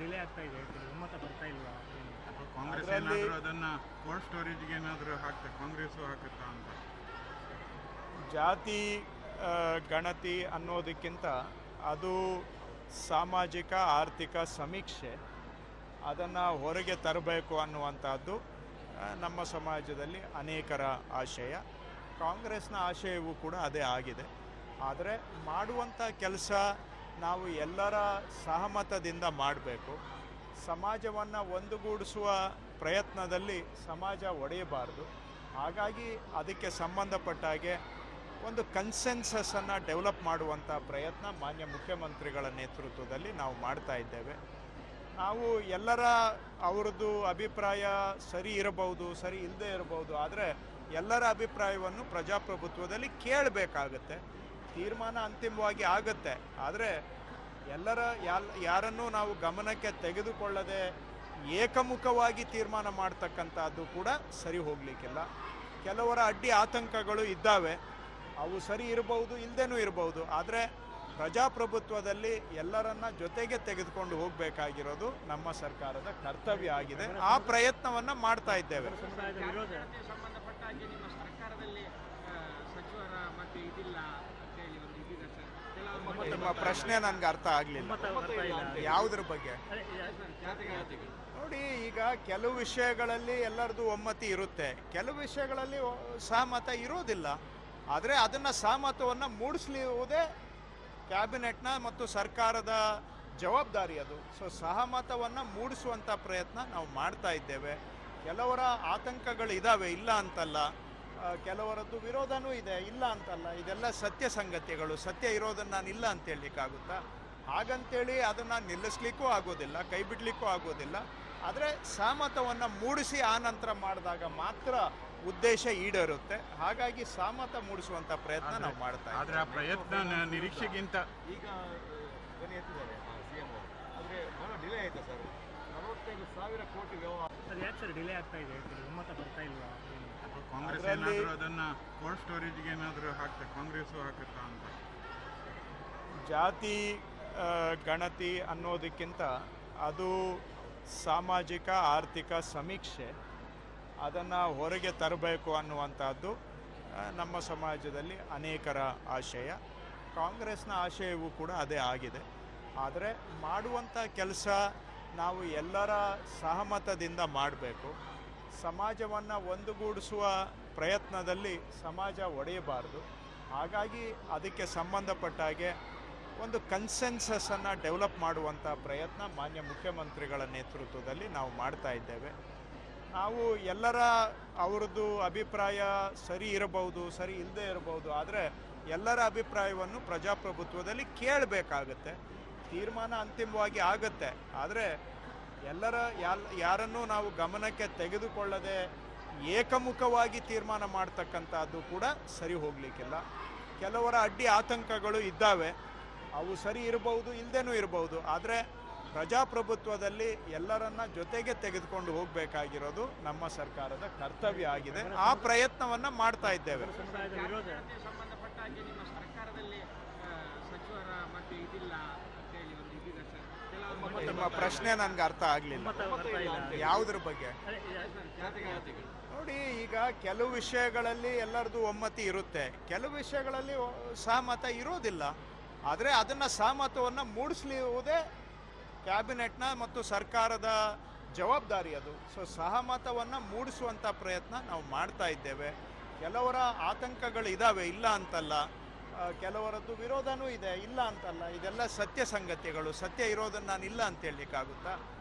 Delay ಆಗ್ತಾ ಇದೆ, ಒಮ್ಮತ ಬರ್ತಾ ಇಲ್ವಾ? ಅಥವಾ ಕಾಂಗ್ರೆಸ್ ಏನಾದರೂ ಅದನ್ನ ಕೋಲ್ಡ್ ಸ್ಟೋರೇಜ್ಗೆ ಏನಾದರೂ ಕಾಂಗ್ರೆಸ್ಸು ಹಾಕುತ್ತಾ ಅಂತ? ಜಾತಿ ಗಣತಿ ಅನ್ನೋದಕ್ಕಿಂತ ಅದು ಸಾಮಾಜಿಕ ಆರ್ಥಿಕ ಸಮೀಕ್ಷೆ, ಅದನ್ನು ಹೊರಗೆ ತರಬೇಕು ಅನ್ನುವಂಥದ್ದು ನಮ್ಮ ಸಮಾಜದಲ್ಲಿ ಅನೇಕರ ಆಶಯ. ಕಾಂಗ್ರೆಸ್ನ ಆಶಯವೂ ಕೂಡ ಅದೇ ಆಗಿದೆ. ಆದರೆ ಮಾಡುವಂಥ ಕೆಲಸ ನಾವು ಎಲ್ಲರ ಸಹಮತದಿಂದ ಮಾಡಬೇಕು. ಸಮಾಜವನ್ನು ಒಂದುಗೂಡಿಸುವ ಪ್ರಯತ್ನದಲ್ಲಿ ಸಮಾಜ ಒಡೆಯಬಾರ್ದು. ಹಾಗಾಗಿ ಅದಕ್ಕೆ ಸಂಬಂಧಪಟ್ಟ ಹಾಗೆ ಒಂದು ಕನ್ಸೆನ್ಸಸ್ಸನ್ನು ಡೆವಲಪ್ ಮಾಡುವಂಥ ಪ್ರಯತ್ನ ಮಾನ್ಯ ಮುಖ್ಯಮಂತ್ರಿಗಳ ನೇತೃತ್ವದಲ್ಲಿ ನಾವು ಮಾಡ್ತಾ ಇದ್ದೇವೆ. ನಾವು ಎಲ್ಲರ ಅವ್ರದ್ದು ಅಭಿಪ್ರಾಯ ಸರಿ ಇರಬಹುದು, ಸರಿ ಇಲ್ಲದೆ ಇರಬಹುದು, ಆದರೆ ಎಲ್ಲರ ಅಭಿಪ್ರಾಯವನ್ನು ಪ್ರಜಾಪ್ರಭುತ್ವದಲ್ಲಿ ಕೇಳಬೇಕಾಗತ್ತೆ. ತೀರ್ಮಾನ ಅಂತಿಮವಾಗಿ ಆಗುತ್ತೆ, ಆದರೆ ಎಲ್ಲರ ಯಾರನ್ನೂ ನಾವು ಗಮನಕ್ಕೆ ತೆಗೆದುಕೊಳ್ಳದೆ ಏಕಮುಖವಾಗಿ ತೀರ್ಮಾನ ಮಾಡ್ತಕ್ಕಂಥದ್ದು ಕೂಡ ಸರಿ ಹೋಗಲಿಕ್ಕಿಲ್ಲ. ಕೆಲವರ ಅಡ್ಡಿ ಆತಂಕಗಳು ಇದ್ದಾವೆ, ಅವು ಸರಿ ಇರಬಹುದು, ಇಲ್ಲದೇನೂ ಇರಬಹುದು. ಆದರೆ ಪ್ರಜಾಪ್ರಭುತ್ವದಲ್ಲಿ ಎಲ್ಲರನ್ನ ಜೊತೆಗೆ ತೆಗೆದುಕೊಂಡು ಹೋಗಬೇಕಾಗಿರೋದು ನಮ್ಮ ಸರ್ಕಾರದ ಕರ್ತವ್ಯ ಆಗಿದೆ. ಆ ಪ್ರಯತ್ನವನ್ನು ಮಾಡ್ತಾ ಇದ್ದೇವೆ. ನಿಮ್ಮ ಪ್ರಶ್ನೆ ನನಗೆ ಅರ್ಥ ಆಗಲಿಲ್ಲ. ಯಾವುದ್ರ ಬಗ್ಗೆ? ನೋಡಿ, ಈಗ ಕೆಲವು ವಿಷಯಗಳಲ್ಲಿ ಎಲ್ಲರದು ಒಮ್ಮತಿ ಇರುತ್ತೆ, ಕೆಲವು ವಿಷಯಗಳಲ್ಲಿ ಸಹಮತ ಇರೋದಿಲ್ಲ. ಆದರೆ ಅದನ್ನು ಸಹಮತವನ್ನು ಮೂಡಿಸುವುದೇ ಕ್ಯಾಬಿನೆಟ್ನ ಮತ್ತು ಸರ್ಕಾರದ ಜವಾಬ್ದಾರಿ ಅದು. ಸೊ ಸಹಮತವನ್ನು ಮೂಡಿಸುವಂಥ ಪ್ರಯತ್ನ ನಾವು ಮಾಡ್ತಾ ಇದ್ದೇವೆ. ಕೆಲವರ ಆತಂಕಗಳಿದ್ದಾವೆ, ಇಲ್ಲ ಅಂತಲ್ಲ. ಕೆಲವರದ್ದು ವಿರೋಧನೂ ಇದೆ, ಇಲ್ಲ ಅಂತಲ್ಲ. ಇದೆಲ್ಲ ಸತ್ಯ ಸಂಗತಿಗಳು. ಸತ್ಯ ಇರೋದನ್ನು ನಾನು ಇಲ್ಲ ಅಂತ ಹೇಳಲಿಕ್ಕಾಗುತ್ತಾ? ಹಾಗಂತೇಳಿ ಅದನ್ನು ನಿಲ್ಲಿಸ್ಲಿಕ್ಕೂ ಆಗೋದಿಲ್ಲ, ಕೈ ಬಿಡಲಿಕ್ಕೂ ಆಗೋದಿಲ್ಲ. ಆದರೆ ಸಹಮತವನ್ನು ಮೂಡಿಸಿ ಆ ನಂತರ ಮಾಡಿದಾಗ ಮಾತ್ರ ಉದ್ದೇಶ ಈಡೇರುತ್ತೆ. ಹಾಗಾಗಿ ಸಹಮತ ಮೂಡಿಸುವಂಥ ಪ್ರಯತ್ನ ನಾವು ಮಾಡ್ತಾ ಇದ್ದೀವಿ. ಆದರೆ ಆ ಪ್ರಯತ್ನ ನಿರೀಕ್ಷೆಗಿಂತ ಈಗ ಧ್ವನಿ ಎತ್ತಿದ್ದಾರೆ ಸಿಎಂ ಅವರು. ಆದರೆ ಬಹಳ ಡಿಲೇ ಆಯಿತಾ ಸರ್? 45,000 ಕೋಟಿ ವ್ಯವಹಾರ. ಅದು ಯಾಕೆ ಸರ್ ಡಿಲೇ ಆಗ್ತಾ ಇದೆ? ಒಮ್ಮತ ಬರ್ತಾ ಇಲ್ವಾ? ಅಥವಾ ಕಾಂಗ್ರೆಸ್ ಏನಾದರೂ ಅದನ್ನ ಕೋಲ್ಡ್ ಸ್ಟೋರೇಜ್ಗೆ ಏನಾದರೂ ಕಾಂಗ್ರೆಸ್ಸು ಹಾಕುತ್ತಾ ಅಂತ? ಜಾತಿ ಗಣತಿ ಅನ್ನೋದಕ್ಕಿಂತ ಅದು ಸಾಮಾಜಿಕ ಆರ್ಥಿಕ ಸಮೀಕ್ಷೆ, ಅದನ್ನು ಹೊರಗೆ ತರಬೇಕು ಅನ್ನುವಂಥದ್ದು ನಮ್ಮ ಸಮಾಜದಲ್ಲಿ ಅನೇಕರ ಆಶಯ. ಕಾಂಗ್ರೆಸ್ನ ಆಶಯವೂ ಕೂಡ ಅದೇ ಆಗಿದೆ. ಆದರೆ ಮಾಡುವಂಥ ಕೆಲಸ ನಾವು ಎಲ್ಲರ ಸಹಮತದಿಂದ ಮಾಡಬೇಕು. ಸಮಾಜವನ್ನು ಒಂದುಗೂಡಿಸುವ ಪ್ರಯತ್ನದಲ್ಲಿ ಸಮಾಜ ಒಡೆಯಬಾರ್ದು. ಹಾಗಾಗಿ ಅದಕ್ಕೆ ಸಂಬಂಧಪಟ್ಟ ಹಾಗೆ ಒಂದು ಕನ್ಸೆನ್ಸಸ್ಸನ್ನು ಡೆವಲಪ್ ಮಾಡುವಂಥ ಪ್ರಯತ್ನ ಮಾನ್ಯ ಮುಖ್ಯಮಂತ್ರಿಗಳ ನೇತೃತ್ವದಲ್ಲಿ ನಾವು ಮಾಡ್ತಾ ಇದ್ದೇವೆ. ನಾವು ಎಲ್ಲರ ಅವ್ರದ್ದು ಅಭಿಪ್ರಾಯ ಸರಿ ಇರಬಹುದು, ಸರಿ ಇಲ್ಲದೆ ಇರಬಹುದು, ಆದರೆ ಎಲ್ಲರ ಅಭಿಪ್ರಾಯವನ್ನು ಪ್ರಜಾಪ್ರಭುತ್ವದಲ್ಲಿ ಕೇಳಬೇಕಾಗತ್ತೆ. ತೀರ್ಮಾನ ಅಂತಿಮವಾಗಿ ಆಗುತ್ತೆ, ಆದರೆ ಎಲ್ಲರ ಯಾರನ್ನೂ ನಾವು ಗಮನಕ್ಕೆ ತೆಗೆದುಕೊಳ್ಳದೆ ಏಕಮುಖವಾಗಿ ತೀರ್ಮಾನ ಮಾಡ್ತಕ್ಕಂಥದ್ದು ಕೂಡ ಸರಿ ಹೋಗಲಿಕ್ಕಿಲ್ಲ. ಕೆಲವರ ಅಡ್ಡಿ ಆತಂಕಗಳು ಇದ್ದಾವೆ, ಅವು ಸರಿ ಇರಬಹುದು, ಇಲ್ಲದೇನೂ ಇರಬಹುದು. ಆದರೆ ಪ್ರಜಾಪ್ರಭುತ್ವದಲ್ಲಿ ಎಲ್ಲರನ್ನ ಜೊತೆಗೆ ತೆಗೆದುಕೊಂಡು ಹೋಗಬೇಕಾಗಿರೋದು ನಮ್ಮ ಸರ್ಕಾರದ ಕರ್ತವ್ಯ ಆಗಿದೆ. ಆ ಪ್ರಯತ್ನವನ್ನು ಮಾಡ್ತಾ ಇದ್ದೇವೆ. ನಿಮ್ಮ ಪ್ರಶ್ನೆ ನನಗೆ ಅರ್ಥ ಆಗಲಿಲ್ಲ. ಯಾವುದ್ರ ಬಗ್ಗೆ? ನೋಡಿ, ಈಗ ಕೆಲವು ವಿಷಯಗಳಲ್ಲಿ ಎಲ್ಲರದು ಒಮ್ಮತಿ ಇರುತ್ತೆ, ಕೆಲವು ವಿಷಯಗಳಲ್ಲಿ ಸಹಮತ ಇರೋದಿಲ್ಲ. ಆದರೆ ಅದನ್ನು ಸಹಮತವನ್ನು ಮೂಡಿಸುವುದೇ ಕ್ಯಾಬಿನೆಟ್ನ ಮತ್ತು ಸರ್ಕಾರದ ಜವಾಬ್ದಾರಿ ಅದು. ಸೊ ಸಹಮತವನ್ನು ಮೂಡಿಸುವಂಥ ಪ್ರಯತ್ನ ನಾವು ಮಾಡ್ತಾ ಇದ್ದೇವೆ. ಕೆಲವರ ಆತಂಕಗಳಿದ್ದಾವೆ, ಇಲ್ಲ ಅಂತಲ್ಲ. ಕೆಲವರದ್ದು ವಿರೋಧನೂ ಇದೆ, ಇಲ್ಲ ಅಂತಲ್ಲ. ಇದೆಲ್ಲ ಸತ್ಯ ಸಂಗತಿಗಳು. ಸತ್ಯ ಇರೋದನ್ನು ನಾನು ಇಲ್ಲ ಅಂತ ಹೇಳಲಿಕ್ಕಾಗುತ್ತಾ?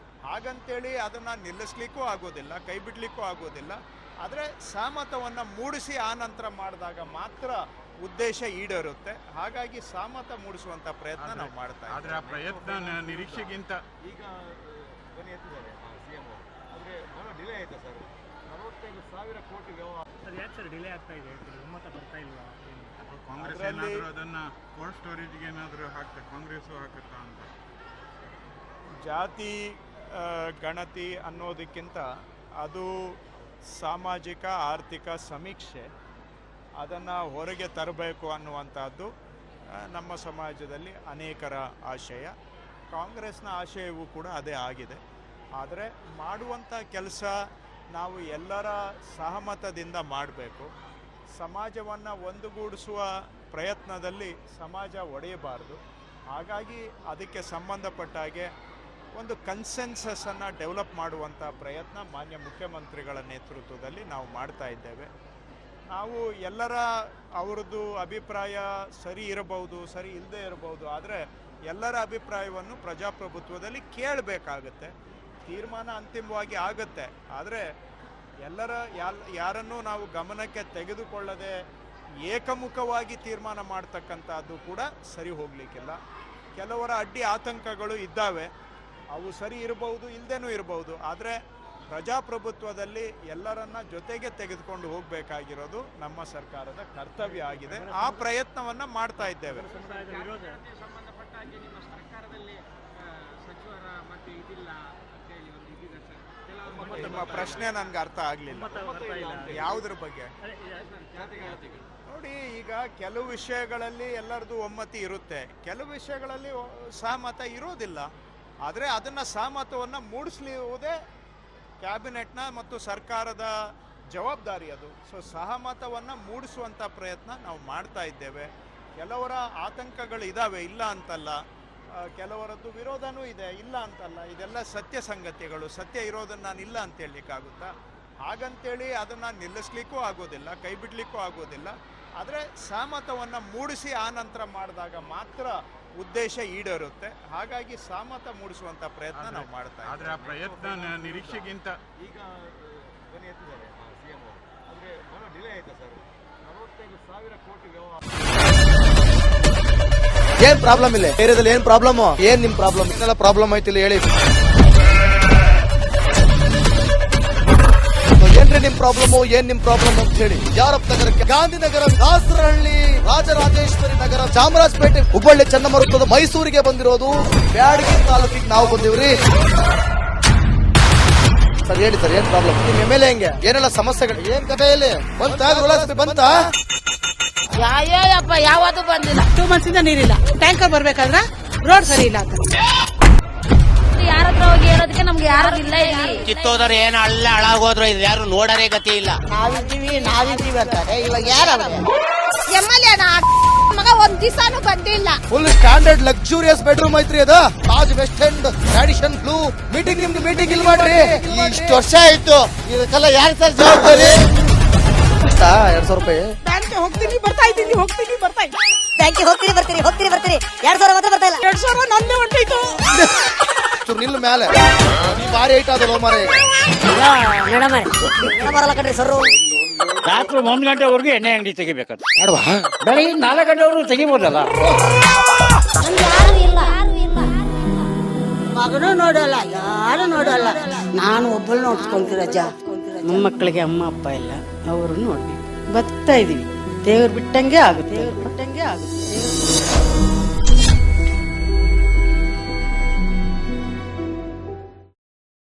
ಹಾಗಂತೇಳಿ ಅದನ್ನು ನಿಲ್ಲಿಸ್ಲಿಕ್ಕೂ ಆಗೋದಿಲ್ಲ, ಕೈ ಬಿಡಲಿಕ್ಕೂ ಆಗೋದಿಲ್ಲ. ಆದರೆ ಸಹಮತವನ್ನು ಮೂಡಿಸಿ ಆ ನಂತರ ಮಾಡಿದಾಗ ಮಾತ್ರ ಉದ್ದೇಶ ಈಡೇರುತ್ತೆ. ಹಾಗಾಗಿ ಸಹಮತ ಮೂಡಿಸುವಂಥ ಪ್ರಯತ್ನ ನಾವು ಮಾಡ್ತಾ ಇದ್ದೀವಿ. ಆದರೆ ಆ ಪ್ರಯತ್ನ ನಿರೀಕ್ಷೆಗಿಂತ ಈಗ ಧ್ವನಿ ಎತ್ತಿದ್ದಾರೆ ಸಿಎಂ ಅವರು. ಆದರೆ ಬಹಳ ಡಿಲೇ ಆಯಿತಾ ಸರ್? 45,000 ಕೋಟಿ ವ್ಯವಹಾರ. ಅದು ಯಾಕೆ ಸರ್ ಡಿಲೇ ಆಗ್ತಾ ಇದೆ? ಒಮ್ಮತ ಬರ್ತಾ ಇಲ್ವಾ? ಅಥವಾ ಕಾಂಗ್ರೆಸ್ ಏನಾದರೂ ಅದನ್ನ ಕೋಲ್ಡ್ ಸ್ಟೋರೇಜ್ಗೆ ಏನಾದರೂ ಕಾಂಗ್ರೆಸ್ಸು ಹಾಕುತ್ತಾ ಅಂತ? ಜಾತಿ ಗಣತಿ ಅನ್ನೋದಕ್ಕಿಂತ ಅದು ಸಾಮಾಜಿಕ ಆರ್ಥಿಕ ಸಮೀಕ್ಷೆ, ಅದನ್ನು ಹೊರಗೆ ತರಬೇಕು ಅನ್ನುವಂಥದ್ದು ನಮ್ಮ ಸಮಾಜದಲ್ಲಿ ಅನೇಕರ ಆಶಯ. ಕಾಂಗ್ರೆಸ್ನ ಆಶಯವೂ ಕೂಡ ಅದೇ ಆಗಿದೆ. ಆದರೆ ಮಾಡುವಂಥ ಕೆಲಸ ನಾವು ಎಲ್ಲರ ಸಹಮತದಿಂದ ಮಾಡಬೇಕು. ಸಮಾಜವನ್ನು ಒಂದುಗೂಡಿಸುವ ಪ್ರಯತ್ನದಲ್ಲಿ ಸಮಾಜ ಒಡೆಯಬಾರ್ದು. ಹಾಗಾಗಿ ಅದಕ್ಕೆ ಸಂಬಂಧಪಟ್ಟ ಹಾಗೆ ಒಂದು ಕನ್ಸೆನ್ಸಸ್ಸನ್ನು ಡೆವಲಪ್ ಮಾಡುವಂಥ ಪ್ರಯತ್ನ ಮಾನ್ಯ ಮುಖ್ಯಮಂತ್ರಿಗಳ ನೇತೃತ್ವದಲ್ಲಿ ನಾವು ಮಾಡ್ತಾ ಇದ್ದೇವೆ. ನಾವು ಎಲ್ಲರ ಅವ್ರದ್ದು ಅಭಿಪ್ರಾಯ ಸರಿ ಇರಬಹುದು, ಸರಿ ಇಲ್ಲದೆ ಇರಬಹುದು, ಆದರೆ ಎಲ್ಲರ ಅಭಿಪ್ರಾಯವನ್ನು ಪ್ರಜಾಪ್ರಭುತ್ವದಲ್ಲಿ ಕೇಳಬೇಕಾಗತ್ತೆ. ತೀರ್ಮಾನ ಅಂತಿಮವಾಗಿ ಆಗುತ್ತೆ. ಆದರೆ ಎಲ್ಲರ ಯಾರನ್ನೂ ನಾವು ಗಮನಕ್ಕೆ ತೆಗೆದುಕೊಳ್ಳದೆ ಏಕಮುಖವಾಗಿ ತೀರ್ಮಾನ ಮಾಡ್ತಕ್ಕಂಥದ್ದು ಕೂಡ ಸರಿ ಹೋಗಲಿಕ್ಕಿಲ್ಲ. ಕೆಲವರ ಅಡ್ಡಿ ಆತಂಕಗಳು ಇದ್ದಾವೆ, ಅವು ಸರಿ ಇರಬಹುದು, ಇಲ್ಲದೇನೂ ಇರಬಹುದು. ಆದರೆ ಪ್ರಜಾಪ್ರಭುತ್ವದಲ್ಲಿ ಎಲ್ಲರನ್ನ ಜೊತೆಗೆ ತೆಗೆದುಕೊಂಡು ಹೋಗಬೇಕಾಗಿರೋದು ನಮ್ಮ ಸರ್ಕಾರದ ಕರ್ತವ್ಯ ಆಗಿದೆ. ಆ ಪ್ರಯತ್ನವನ್ನು ಮಾಡ್ತಾ ಇದ್ದೇವೆ. ನಿಮ್ಮ ಪ್ರಶ್ನೆ ನನಗೆ ಅರ್ಥ ಆಗಲಿಲ್ಲ. ಯಾವುದ್ರ ಬಗ್ಗೆ? ನೋಡಿ, ಈಗ ಕೆಲವು ವಿಷಯಗಳಲ್ಲಿ ಎಲ್ಲರದು ಒಮ್ಮತಿ ಇರುತ್ತೆ, ಕೆಲವು ವಿಷಯಗಳಲ್ಲಿ ಸಹಮತ ಇರೋದಿಲ್ಲ. ಆದರೆ ಅದನ್ನು ಸಹಮತವನ್ನು ಮೂಡಿಸಲಿರುವುದೇ ಕ್ಯಾಬಿನೆಟ್ನ ಮತ್ತು ಸರ್ಕಾರದ ಜವಾಬ್ದಾರಿ ಅದು. ಸೊ ಸಹಮತವನ್ನು ಮೂಡಿಸುವಂಥ ಪ್ರಯತ್ನ ನಾವು ಮಾಡ್ತಾ ಇದ್ದೇವೆ. ಕೆಲವರ ಆತಂಕಗಳು ಇದ್ದಾವೆ, ಇಲ್ಲ ಅಂತಲ್ಲ. ಕೆಲವರದ್ದು ವಿರೋಧನೂ ಇದೆ, ಇಲ್ಲ ಅಂತಲ್ಲ. ಇದೆಲ್ಲ ಸತ್ಯ ಸಂಗತಿಗಳು. ಸತ್ಯ ಇರೋದನ್ನು ನಾನು ಇಲ್ಲ ಅಂತ ಹೇಳಲಿಕ್ಕಾಗುತ್ತಾ? ಹಾಗಂತೇಳಿ ಅದನ್ನು ನಿಲ್ಲಿಸ್ಲಿಕ್ಕೂ ಆಗೋದಿಲ್ಲ, ಕೈ ಬಿಡಲಿಕ್ಕೂ ಆಗೋದಿಲ್ಲ. ಆದರೆ ಸಹಮತವನ್ನು ಮೂಡಿಸಿ ಆ ನಂತರ ಮಾಡಿದಾಗ ಮಾತ್ರ ಉದ್ದೇಶ ಈಡೇರುತ್ತೆ. ಹಾಗಾಗಿ ಸಹಮತ ಮೂಡಿಸುವಂಥ ಪ್ರಯತ್ನ ನಾವು ಮಾಡ್ತಾ ಇದ್ದೀವಿ. ಆದರೆ ಆ ಪ್ರಯತ್ನ ನಿರೀಕ್ಷೆಗಿಂತ ಈಗ ಧ್ವನಿ ಎತ್ತಿದ್ದಾರೆ ಸಿಎಂ ಅವರು. ಆದರೆ ಬಹಳ ಡಿಲೇ ಆಯ್ತಾ ಸರ್? 45,000 ಕೋಟಿ ಏನ್ ಪ್ರಾಬ್ಲಮ್ ಇಲ್ಲ ಏರಿಯಾದಲ್ಲಿ? ಏನ್ ಪ್ರಾಬ್ಲಮ್? ಏನ್ ನಿಮ್ ಪ್ರಾಬ್ಲಮ್? ಇನ್ನೆಲ್ಲ ಪ್ರಾಬ್ಲಮ್ ಐತಿಲ್ಲ ಹೇಳಿ. ಏನ್ರಿ ನಿಮ್ ಪ್ರಾಬ್ಲಮ್? ಏನ್ ನಿಮ್ ಪ್ರಾಬ್ಲಮ್ ಅಂತ ಹೇಳಿ. ಯಾರಪ್ಪ ನಗರಕ್ಕೆ? ಗಾಂಧಿನಗರ, ದಾಸರಹಳ್ಳಿ, ರಾಜರಾಜೇಶ್ವರಿ ನಗರ, ಚಾಮರಾಜಪೇಟೆ, ಹುಬ್ಬಳ್ಳಿ, ಚನ್ನಮರುತ್ತದ, ಮೈಸೂರಿಗೆ ಬಂದಿರೋದು. ಬ್ಯಾಡಗಿ ತಾಲೂಕಿಗೆ ನಾವು ಬಂದಿವ್ರಿ. ಸರ್ ಹೇಳಿ ಸರ್, ಏನ್ ಪ್ರಾಬ್ಲಮ್? ನಿಮ್ ಎಮ್ ಎಲ್ ಎ ಹೆಂಗೆ? ಏನೆಲ್ಲ ಸಮಸ್ಯೆಗಳು? ಏನ್ ಕಥೆ ಇಲ್ಲಿ ಬಂತ? ಯಾಯಪ್ಪ ಯಾವತ್ತೂ ಬಂದಿಲ್ಲ. 2 months ಇಂದ ನೀರಿಲ್ಲ. ಟ್ಯಾಂಕರ್ ಬರ್ಬೇಕಾದ್ರ ರೋಡ್ ಸರಿ ಇಲ್ಲ ಅಂತ ಯಾರ ಹತ್ರ ಹೋಗಿ ಹೇಳೋದಕ್ಕೆ ನಮ್ಗೆ ಯಾರು ಇಲ್ಲ. ಕಿತ್ತೋದ್ರೆ ಏನ್ ಅಲ್ಲ ಹಾಳಾಗೋದ್ರು ಇದು ಯಾರು ನೋಡರೇ ಗತಿ ಇಲ್ಲ. ನಾವಿದ್ದೀವಿ ಅಂತಾರೆ. ಇವಾಗ ಯಾರು ಎಮ್ಎಲ್ಎ ಮಗ ಒಂದ್ ದಿವಸನೂ ಬಂದಿಲ್ಲ. ಫುಲ್ ಸ್ಟ್ಯಾಂಡರ್ಡ್ ಲಕ್ಸುರಿಯಸ್ ಬೆಡ್ರೂಮ್ ಐತ್ರಿ ಅದು. Taj west end tradition blue. Meeting ನಿಮ್ದು ಮೀಟಿಂಗ್ ಇಲ್ಲಿ ಮಾಡ್ರಿ. ಇಷ್ಟು ವರ್ಷ ಆಯ್ತು, ಇದಕ್ಕೆಲ್ಲ ಯಾರು ಸರ್ ಜವಾಬ್ದಾರಿ? 2,000 ರೂಪಾಯಿ ಬ್ಯಾಂಕ್ ಹೋಗ್ತೀನಿ ಬರ್ತಾ ಇದ್ದೀನಿ, ಹೋಗ್ತೀನಿ ಬರ್ತಾ ಇದ್ದೀನಿ. ಬ್ಯಾಂಕಿಗೆ ಹೋಗ್ತೀರಿ ಬರ್ತೀರಿ 2,000 ಮಾತ್ರ ಬರ್ತಾ ಇಲ್ಲ. 2,000 ನಂದೇ ಹೊಂಟೈತು. ನಿಲ್ಲ ಮೇಲೆ ಭಾರಿ ಐಟ್ ಆದ ಮಾರೇ. ಮೇಡಮ್ ಬರಲ್ಲ ಕಣ್ರಿ ಸರ್. ರಾತ್ರಿ 1 ಗಂಟೆವರೆಗೂ ಎಣ್ಣೆ ಅಂಗಡಿ ತೆಗಿಬೇಕಾದ್ರೆ ಬೆಳಿಗ್ಗೆ 4 ಗಂಟೆವರೆಗೂ ತೆಗಿಬೋದಲ್ಲ. ಮಗನೂ ನೋಡಲ್ಲ, ಯಾರು ನೋಡಲ್ಲ. ನಾನು ಒಬ್ಬಳು ನೋಡ್ಸ್ಕೊಂತೀರಜ್ಜ. ಮೊಮ್ಮಕ್ಕಳಿಗೆ ಅಮ್ಮ ಅಪ್ಪ ಇಲ್ಲ, ಅವರು ನೋಡ್ಬೇಕು. ಬರ್ತಾ ಇದೀವಿ. ದೇವ್ರು ಬಿಟ್ಟಂಗೆ ಆಗುತ್ತೆ.